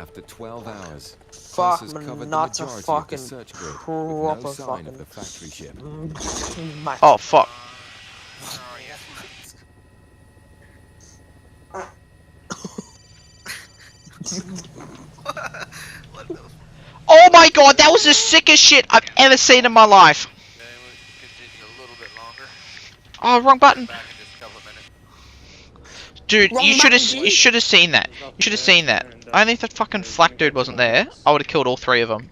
After 12 hours, Fuck, tracers my covered the nuts are majority of the fucking search grid, with proper no sign of fucking. the factory ship. Oh, fuck. What the? Oh my god, that was the sickest shit I've ever seen in my life. Okay, we continue a little bit longer. Oh, wrong button. Back in just a couple of minutes. Dude, Wrong you should have button, you dude. should have seen that. You should have seen that. Only if that fucking flak dude wasn't there, I would have killed all three of them.